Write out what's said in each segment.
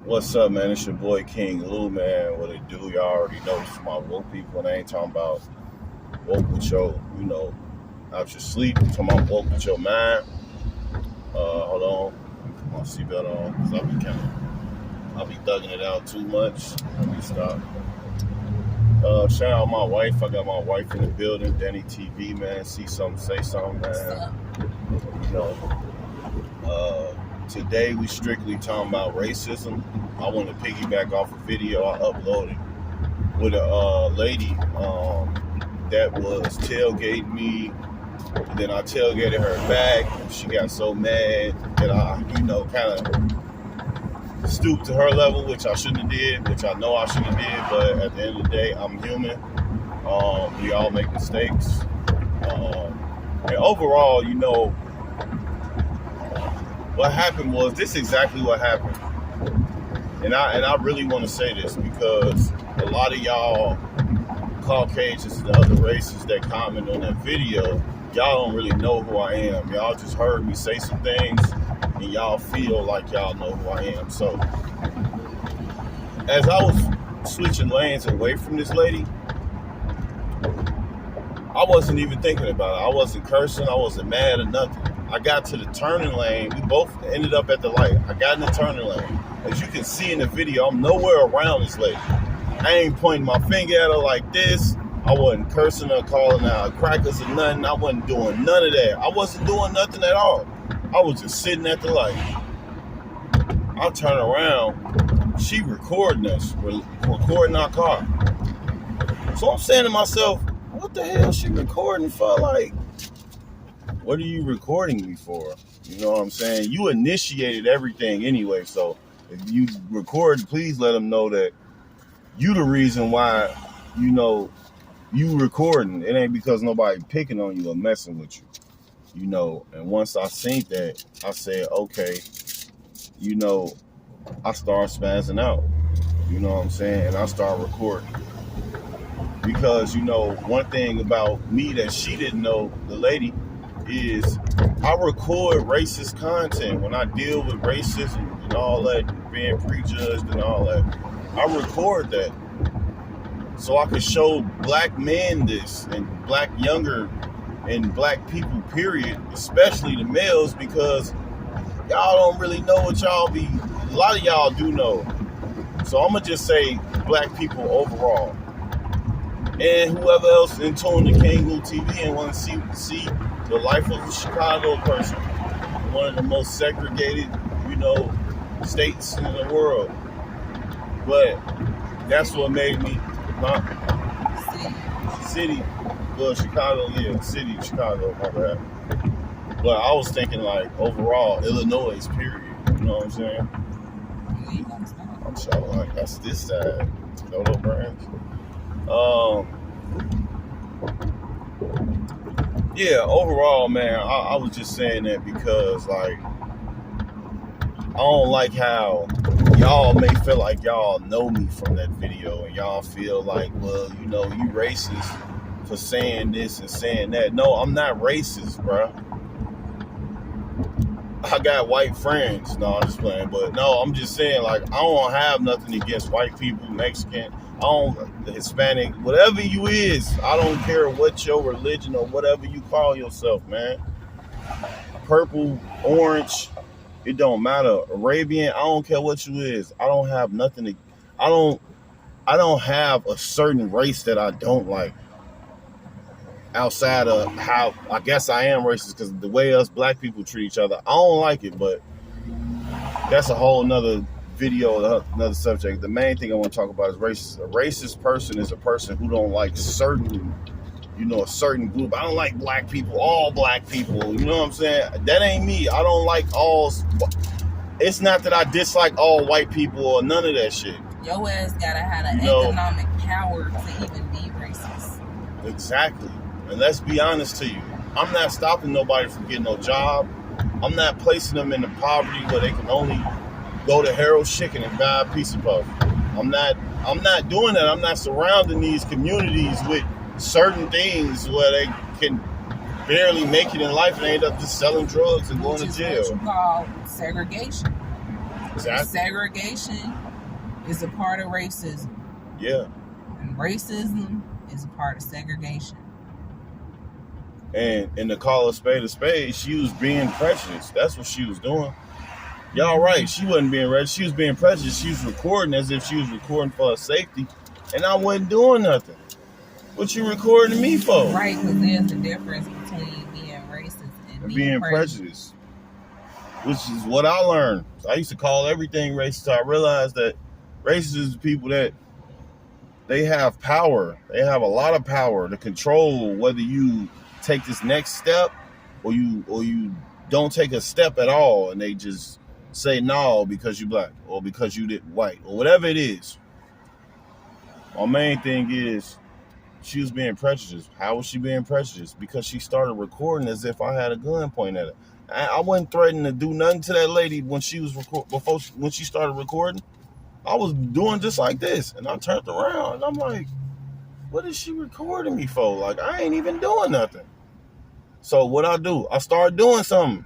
What's up, man? It's your boy King Lou, man. What it do? Y'all already know this is my woke people, and I ain't talking about woke with your, out your sleep. I'm talking about woke with your mind. Hold on. Put my seatbelt on, because I'll be thugging it out too much. Let me stop. Shout out my wife. I got my wife in the building, Danny TV, man. See something, say something, man. You know, today we strictly talking about racism. I want to piggyback off a video I uploaded with a lady that was tailgating me. Then I tailgated her back. She got so mad that I, kind of stooped to her level, which I shouldn't have did, which I know I shouldn't have did. But at the end of the day, I'm human. We all make mistakes. And overall, what happened was this exactly what happened. And I really want to say this because a lot of y'all Caucasians and other races that comment on that video, y'all don't really know who I am. Y'all just heard me say some things and y'all feel like y'all know who I am. So as I was switching lanes away from this lady, I wasn't even thinking about it. I wasn't cursing. I wasn't mad or nothing. I got to the turning lane. We both ended up at the light. I got in the turning lane. As you can see in the video, I'm nowhere around this lady. I ain't pointing my finger at her like this. I wasn't cursing her, calling out crackers or nothing. I wasn't doing none of that. I wasn't doing nothing at all. I was just sitting at the light. I turn around. She recording us. We're recording our car. So I'm saying to myself, what the hell is she recording for? Like, what are you recording me for? You know what I'm saying? You initiated everything anyway, so if you record, please let them know that you the reason why, you recording. It ain't because nobody picking on you or messing with you, And once I seen that, I said, okay, I start spazzing out. You know what I'm saying? And I start recording. Because, one thing about me that she didn't know, the lady, is I record racist content. When I deal with racism and all that, being prejudged and all that, I record that so I could show black men this, and black younger and black people, period, especially the males, because y'all don't really know what y'all be. A lot of y'all do know. So I'm gonna just say black people overall. And whoever else in tune to King Lou TV and want to see the life of a Chicago person, one of the most segregated, states in the world. But that's what made me, City. Well, Chicago, yeah, city, Chicago, my bad. But I was thinking like overall, Illinois, period. You know what I'm saying? I'm shouting like that's this side. Dodo Brands. Yeah, overall, man, I was just saying that because, like, I don't like how y'all may feel like y'all know me from that video and y'all feel like, well, you racist for saying this and saying that. No, I'm not racist, bro. I got white friends. No, I'm just playing. But no, I'm just saying, like, I don't have nothing against white people, Mexican, Hispanic, whatever you is. I don't care what your religion or whatever you call yourself, man. Purple, orange, it don't matter. Arabian, I don't care what you is. I don't have nothing to, I don't have a certain race that I don't like. Outside of how, I guess I am racist because the way us black people treat each other, I don't like it, but that's a whole nother video, another subject. The main thing I want to talk about is racist. A racist person is a person who don't like certain, a certain group. I don't like black people, all black people. You know what I'm saying? That ain't me. I don't like all. It's not that I dislike all white people or none of that shit. Your ass gotta have an economic power to even be racist. Exactly. And let's be honest to you. I'm not stopping nobody from getting no job. I'm not placing them in the poverty where they can only go to Harold's Chicken and buy a piece of puff. I'm not doing that. I'm not surrounding these communities with certain things where they can barely make it in life and end up just selling drugs and going to jail. Which is what you call segregation. Exactly. Segregation is a part of racism. Yeah. And racism is a part of segregation. And to call a spade, she was being prejudiced. That's what she was doing. Y'all right. She wasn't being racist. She was being prejudiced. She was recording as if she was recording for her safety. And I wasn't doing nothing. What you recording me for? Right, because there's a difference between being racist and being prejudiced. Which is what I learned. I used to call everything racist. I realized that racist is people that they have power. They have a lot of power to control whether you take this next step or you don't take a step at all, and they just say no because you black or because you did white or whatever it is. My main thing is she was being prejudiced. How was she being prejudiced? Because she started recording as if I had a gun pointed at her. I wasn't threatening to do nothing to that lady when she was when she started recording. I was doing just like this, and I turned around and I'm like, what is she recording me for? Like, I ain't even doing nothing. So what I do? I start doing something.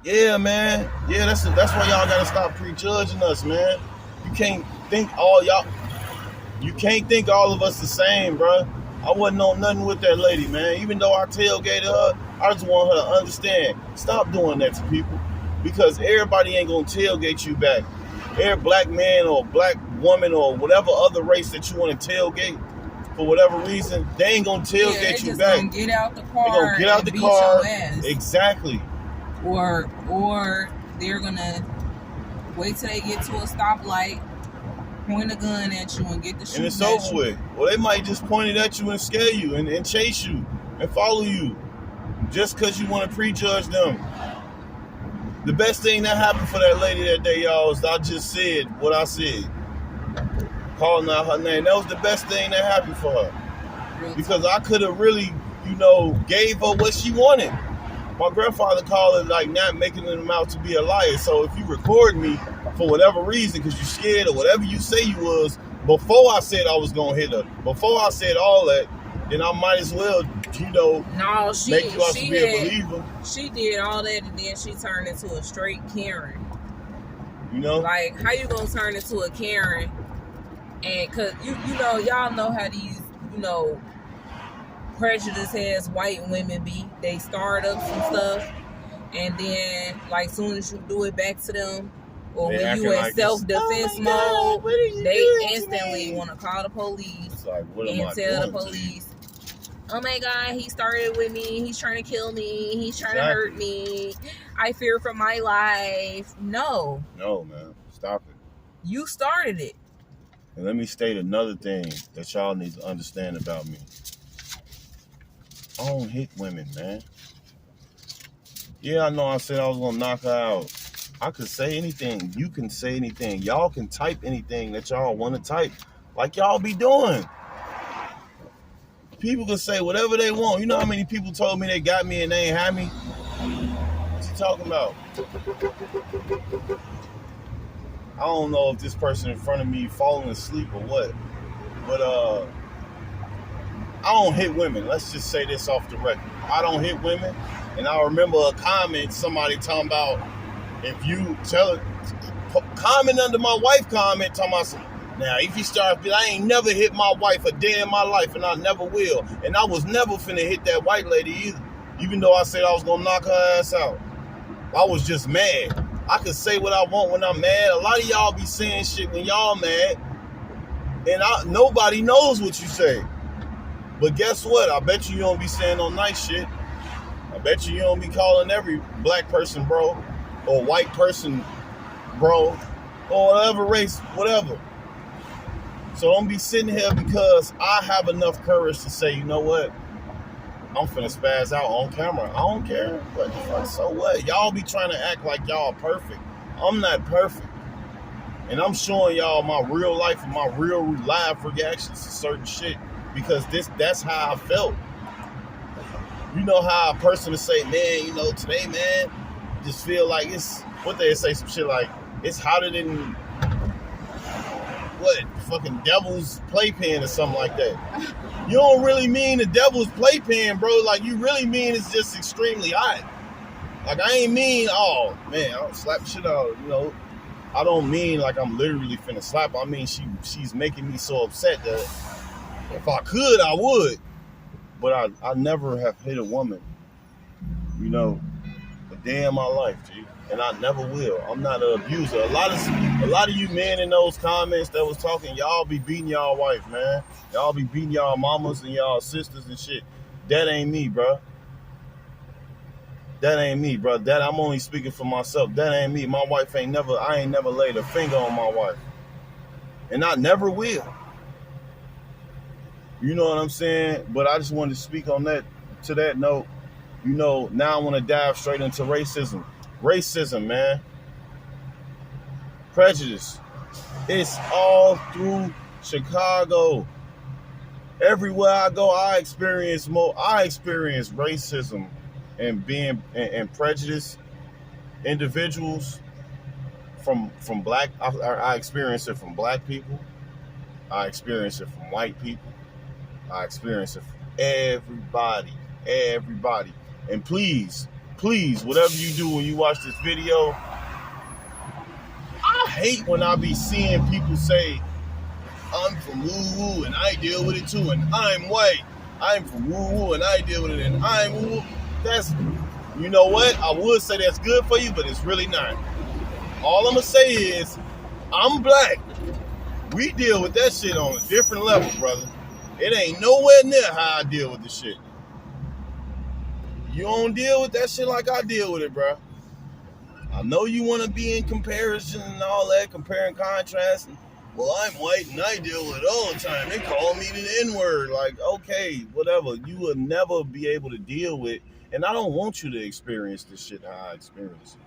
Yeah, man. Yeah, that's why y'all gotta stop prejudging us, man. You can't think all of us the same, bro. I wasn't on nothing with that lady, man. Even though I tailgated her, I just want her to understand. Stop doing that to people, because everybody ain't gonna tailgate you back. Every black man or black woman or whatever other race that you want to tailgate, for whatever reason, they ain't gonna tailgate you back. Gonna get out the car. They're gonna get out the car. Exactly. Or they're gonna wait till they get to a stoplight, point a gun at you, and get the shooting. And it's over with. Well, they might just point it at you and scare you and chase you and follow you just because you want to prejudge them. The best thing that happened for that lady that day, y'all, is I just said what I said. Calling out her name. That was the best thing that happened for her. Because I could have really, gave her what she wanted. My grandfather called it like not making them out to be a liar. So if you record me for whatever reason, because you're scared or whatever you say you was, before I said I was going to hit her, before I said all that, then I might as well, make you out to be a believer. She did all that, and then she turned into a straight Karen. Like, how you gonna turn into a Karen? And cause y'all know how these, prejudice as white women be. They start up some stuff, and then like soon as you do it back to them, or when you in self-defense mode, they instantly want to call the police and tell the police, oh my God, he started with me. He's trying to kill me. He's trying to hurt me. I fear for my life. No, man. Stop it. You started it. And let me state another thing that y'all need to understand about me. I don't hit women, man. Yeah, I know I said I was going to knock her out. I could say anything. You can say anything. Y'all can type anything that y'all want to type, like y'all be doing. People can say whatever they want. You know how many people told me they got me and they ain't had me? What you talking about? I don't know if this person in front of me falling asleep or what, but I don't hit women. Let's just say this off the record. I don't hit women, and I remember a comment somebody talking about, if you comment under my wife comment talking about some. Now, if you start, I ain't never hit my wife a day in my life, and I never will. And I was never finna hit that white lady either, even though I said I was gonna knock her ass out. I was just mad. I could say what I want when I'm mad. A lot of y'all be saying shit when y'all mad, and nobody knows what you say. But guess what? I bet you don't be saying no nice shit. I bet you don't be calling every black person bro, or white person bro, or whatever race, whatever. So don't be sitting here because I have enough courage to say, you know what? I'm finna spaz out on camera. I don't care. What the fuck? So what? Y'all be trying to act like y'all perfect. I'm not perfect. And I'm showing y'all my real life and my real live reactions to certain shit, because that's how I felt. You know how a person to say, man, today, man, just feel like it's, what they say, some shit like, it's hotter than fucking devil's playpen or something like that. You don't really mean the devil's playpen, bro. Like, you really mean it's just extremely hot. Like, I ain't mean, oh man, I'll slap shit out, I don't mean like I'm literally finna slap her. I mean she's making me so upset that if I could, I would. But I never have hit a woman, you know, a day in my life, G. And I never will. I'm not an abuser. A lot of you men in those comments that was talking, y'all be beating y'all wife, man. Y'all be beating y'all mamas and y'all sisters and shit. That ain't me, bro. That ain't me, bro. That I'm only speaking for myself. That ain't me. My wife I ain't never laid a finger on my wife. And I never will. You know what I'm saying? But I just wanted to speak on that, to that note. You know, now I want to dive straight into racism. Racism, man. Prejudice. It's all through Chicago. Everywhere I go, I experience racism and being and prejudice. Individuals from black. I experience it from black people. I experience it from white people. I experience it from everybody. And please, whatever you do when you watch this video, I hate when I be seeing people say, I'm from woo-woo and I deal with it too, and I'm white. I'm from woo-woo and I deal with it, and I'm woo-woo. That's, you know what? I would say that's good for you, but it's really not. All I'm going to say is, I'm black. We deal with that shit on a different level, brother. It ain't nowhere near how I deal with the shit. You don't deal with that shit like I deal with it, bro. I know you want to be in comparison and all that, compare and contrast. And, well, I'm white and I deal with it all the time. They call me the N-word. Like, okay, whatever. You will never be able to deal with, and I don't want you to experience this shit how I experience it.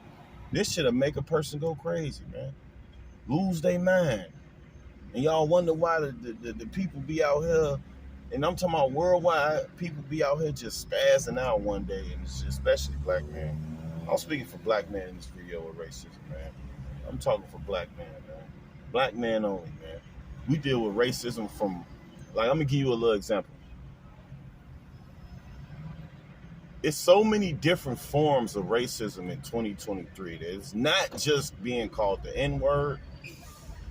This shit'll make a person go crazy, man. Lose their mind. And y'all wonder why the people be out here, and I'm talking about worldwide, people be out here just spazzing out one day, and it's especially black men. I'm speaking for black men in this video with racism, man. I'm talking for black men, man. Black men only, man. We deal with racism from, like, I'm gonna give you a little example. It's so many different forms of racism in 2023. It's not just being called the N-word.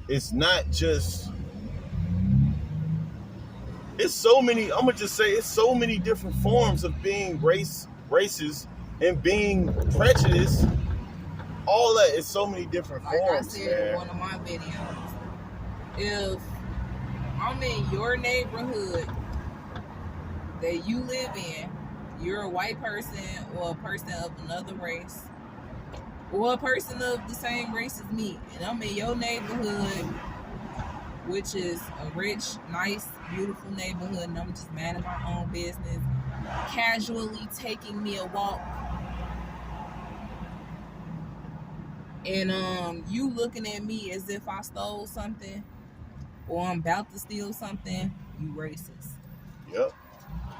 It's not just, it's so many, I'm gonna just say it's so many different forms of being racist and being prejudiced. All that is so many different forms, like I said man. In one of my videos, if I'm in your neighborhood that you live in, you're a white person or a person of another race, or a person of the same race as me, and I'm in your neighborhood, which is a rich, nice, beautiful neighborhood, and I'm just minding my own business, casually taking me a walk, and you looking at me as if I stole something or I'm about to steal something, you racist. Yep.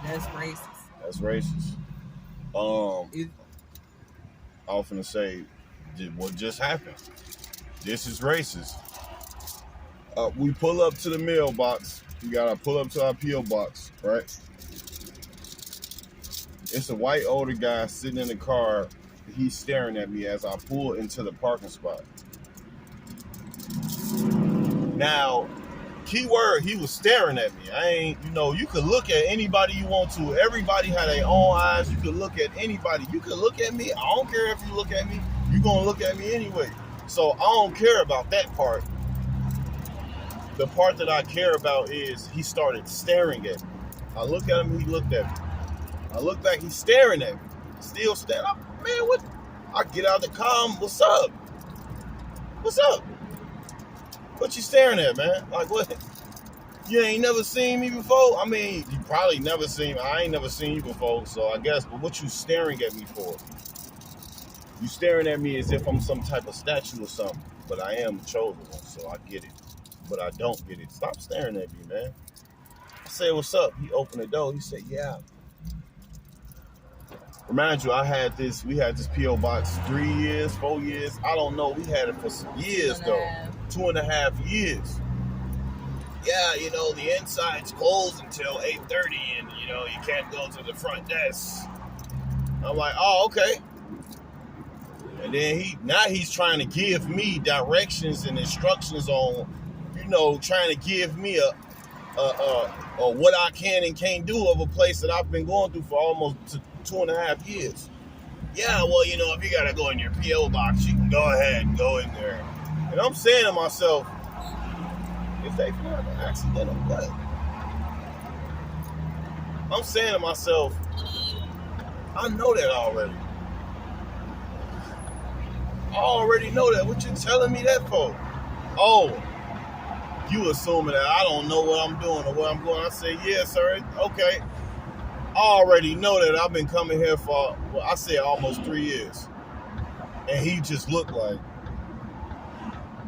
That's racist. That's racist. I was finna say, what just happened? This is racist. We pull up to the mailbox. We gotta pull up to our P.O. box, right? It's a white older guy sitting in the car. He's staring at me as I pull into the parking spot. Now, keyword, he was staring at me. I ain't, you know, you could look at anybody you want to. Everybody had their own eyes. You could look at anybody. You could look at me. I don't care if you look at me. You're going to look at me anyway. So I don't care about that part. The part that I care about is he started staring at me. I look at him, he looked at me. I look back, he's staring at me. Still staring. Man, what? I get out the car, what's up? What's up? What you staring at, man? Like, what? You ain't never seen me before? I mean, you probably never seen me. I ain't never seen you before, so I guess, but what you staring at me for? You staring at me as if I'm some type of statue or something, but I am the chosen one, so I get it. But I don't get it. Stop staring at me, man. I said, what's up? He opened the door. He said, yeah. Remind you, we had this P.O. box 3 years, 4 years. I don't know. We had it for some years, though. 2.5 years. Yeah, you know, the inside's closed until 8:30, and, you know, you can't go to the front desk. I'm like, oh, okay. And And then he's trying to give me directions and instructions on, trying to give me a what I can and can't do of a place that I've been going through for almost 2.5 years. Yeah, well, if you gotta go in your P.O. box, you can go ahead and go in there. And I'm saying to myself, if they find an accidental what? I'm saying to myself, I know that already. I already know that. What you telling me that for? Oh, you assuming that I don't know what I'm doing or where I'm going. I say, yeah, sir. Okay. I already know that I've been coming here for, I say almost 3 years. And he just looked like.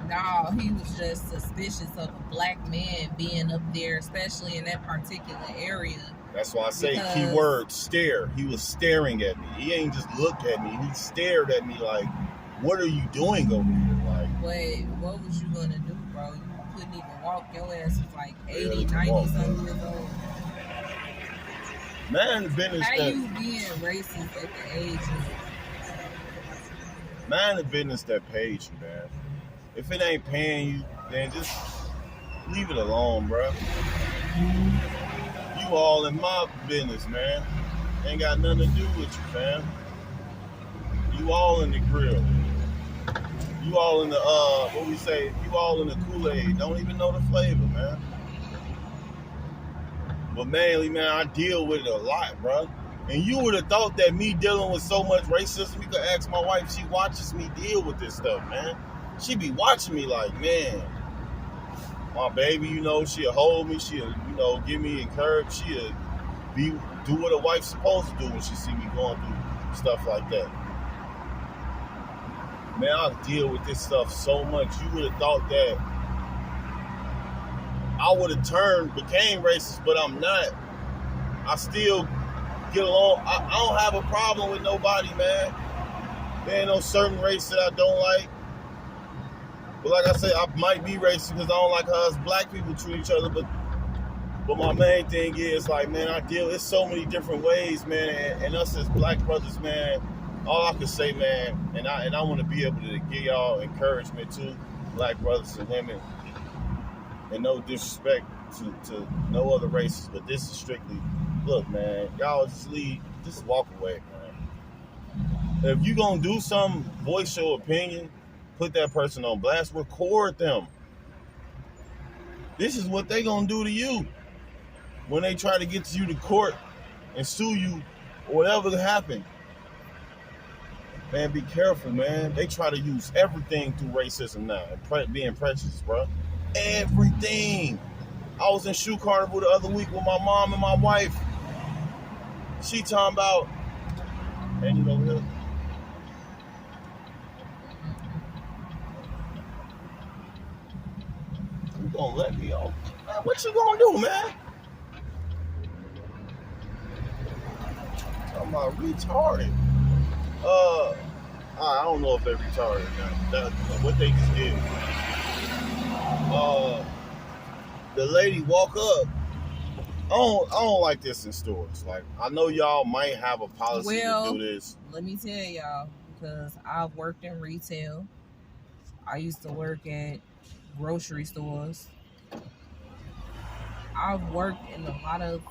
No, he was just suspicious of a black man being up there, especially in that particular area. That's why I say keyword stare. He was staring at me. He ain't just looked at me. He stared at me like, what are you doing over here? Like, wait, what was you gonna do, bro? You couldn't even walk. Your ass was like 80, 90 something years old. Man, the business. How you being racist at the age of? Man, the business that pays you, man. If it ain't paying you, then just leave it alone, bro. You all in my business, man. Ain't got nothing to do with you, fam. You all in the grill. You all in the, you all in the Kool-Aid. Don't even know the flavor, man. But mainly, man, I deal with it a lot, bro. And you would have thought that me dealing with so much racism, you could ask my wife, she watches me deal with this stuff, man. She be watching me like, man, my baby, she'll hold me, she'll, give me encouragement, she'll do what a wife's supposed to do when she see me going through stuff like that. Man, I deal with this stuff so much. You would have thought that I would have became racist, but I'm not. I still get along. I don't have a problem with nobody, man. There ain't no certain race that I don't like. But like I said, I might be racist because I don't like how us black people treat each other. But my main thing is, like, man, it's so many different ways, man. And us as black brothers, man, all I can say, man, and I want to be able to give y'all encouragement too, black brothers and women. And no disrespect to no other races, but this is strictly, look, man, y'all just walk away, man. If you gonna do something, voice your opinion, put that person on blast, record them. This is what they gonna do to you when they try to get you to court and sue you or whatever happened. Man, be careful, man. They try to use everything through racism now, being prejudiced, bro. Everything. I was in Shoe Carnival the other week with my mom and my wife. She talking about, and you gonna let me off? Man, what you gonna do, man? Talking about retarded. I don't know if they're retarded now. What they just did. The lady walk up. I don't like this in stores. Like, I know y'all might have a policy to do this. Let me tell y'all, because I've worked in retail. I used to work at grocery stores. I've worked in a lot of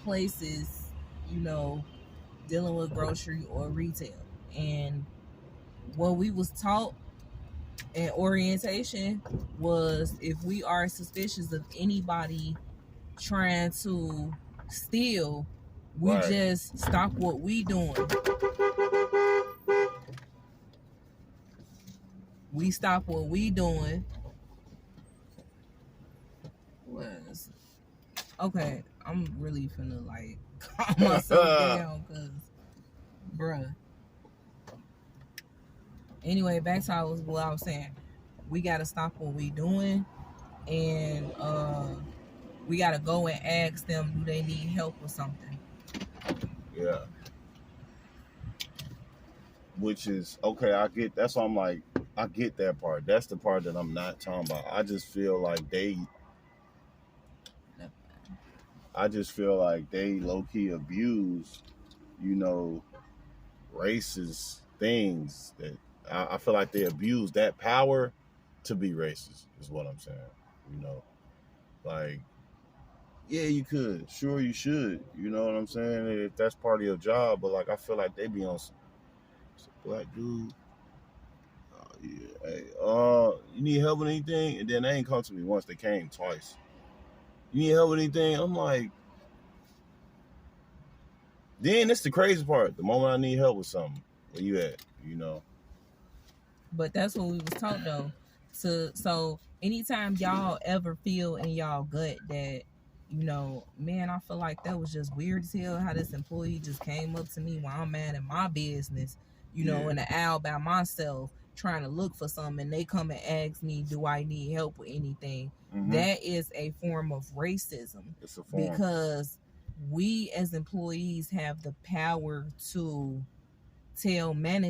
places, dealing with grocery or retail. And what we was taught in orientation was, if we are suspicious of anybody trying to steal, we just stop what we doing. We stop what we doing. Okay, I'm really finna calm myself down, cause bruh. Anyway, back to what I was saying. We gotta stop what we doing, and we gotta go and ask them, do they need help or something? Yeah. Which is okay. That's why I'm like, I get that part. That's the part that I'm not talking about. I just feel like they low-key abuse, racist things that I feel like they abuse that power to be racist, is what I'm saying. You know, like, yeah, you could. Sure, you should. You know what I'm saying? If that's part of your job, but like, I feel like they be on some black dude. Yeah, hey, you need help with anything? And then they ain't come to me once, they came twice. You need help with anything? I'm like, then it's the crazy part. The moment I need help with something, where you at? You know. But that's what we was taught though. So anytime y'all ever feel in y'all gut that, you know, man, I feel like that was just weird as hell how this employee just came up to me while I'm mad at my business, you know, in the aisle by myself trying to look for something, and they come and ask me, do I need help with anything? That is a form of racism. It's a form. Because we as employees have the power to tell management